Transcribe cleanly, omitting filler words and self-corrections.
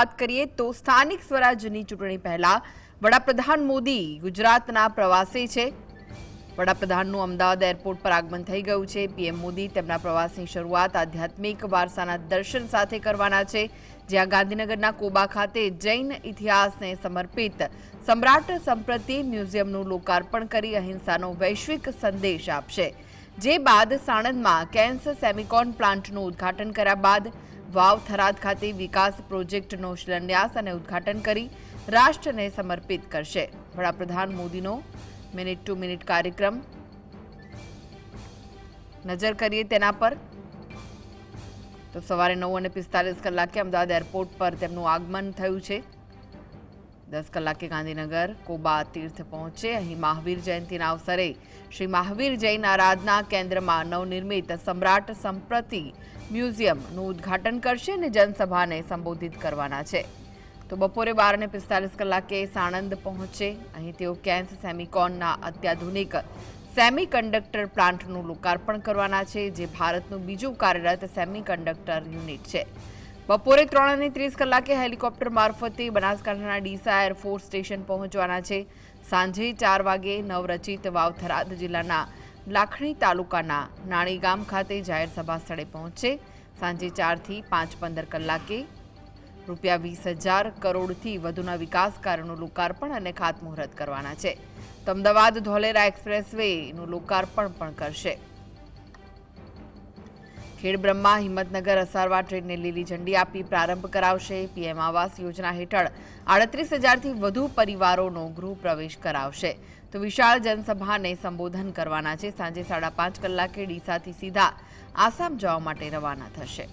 વાત કરીએ તો સ્થાનિક સ્વરાજ્યની ચૂંટણી પહેલા વડાપ્રધાન મોદી ગુજરાતના પ્રવાસે છે। વડાપ્રધાનનું અમદાવાદ એરપોર્ટ પર આગમન થઈ ગયું છે। પીએમ મોદી તેમના પ્રવાસની શરૂઆત આધ્યાત્મિક વારસાના દર્શન સાથે કરવાના છે, જ્યાં ગાંધીનગરના કોબા ખાતે જૈન ઇતિહાસને સમર્પિત સમ્રાટ સંપ્રતિ મ્યુઝિયમનું લોકાર્પણ કરી અહિંસાનો વૈશ્વિક સંદેશ આપશે। જે બાદ સાણંદમાં કેન્સ સેમિકોન પ્લાન્ટનું ઉદ્ઘાટન કર્યા બાદ વાવ થરાદ ખાતે વિકાસ પ્રોજેક્ટનો શિલાન્યાસ અને ઉદ્ઘાટન કરી રાષ્ટ્રને સમર્પિત કરશે। વડાપ્રધાન મોદીનો મિનિટ ટુ મિનિટ કાર્યક્રમ નજર કરીએ તેના પર તો સવારે 9:45 અમદાવાદ એરપોર્ટ પર તેમનું આગમન થયું છે। 10 કલાકે ગાંધીનગર કોબા તીર્થ પહોંચે। અહીં મહાવીર જયંતિના અવસરે શ્રી મહાવીર જૈન આરાધના કેન્દ્રમાં નવનિર્મિત સમ્રાટ સંપ્રતિ મ્યુઝિયમનું ઉદ્ઘાટન કરશે અને જનસભાને સંબોધિત કરવાના છે। તો બપોરે 12:45 સાણંદ પહોંચે। અહીં તેઓ કેન્સ સેમિકોનના અત્યાધુનિક સેમિકન્ડક્ટર પ્લાન્ટનું લોકાર્પણ કરવાના છે, જે ભારતનું બીજું કાર્યરત સેમિકન્ડક્ટર યુનિટ છે। બપોરે 3:30 હેલિકોપ્ટર મારફતે બનાસકાંઠાના ડીસા એરફોર્સ સ્ટેશન પહોંચવાના છે। સાંજે 4 વાગે નવરચિત વાવથરાદ જિલ્લાના લાખણી તાલુકાના નાણી ગામ ખાતે જાહેર સભા સ્થળે પહોંચશે। સાંજે 4 થી 5:15 ₹20,000 કરોડથી વધુના વિકાસ કાર્યોનું લોકાર્પણ અને ખાતમુહૂર્ત કરવાના છે। તો અમદાવાદ ધોલેરા એક્સપ્રેસવેનું લોકાર્પણ પણ કરશે। ખેડબ્રહ્મા હિંમતનગર અસારવા ટ્રેનને લીલી ઝંડી આપી પ્રારંભ કરાવશે। પીએમ આવાસ યોજના હેઠળ 38,000થી વધુ પરિવારોનો ગૃહ પ્રવેશ કરાવશે। તો વિશાળ જનસભાને સંબોધન કરવાના છે। સાંજે 5:30 ડીસાથી સીધા આસામ જવા માટે રવાના થશે।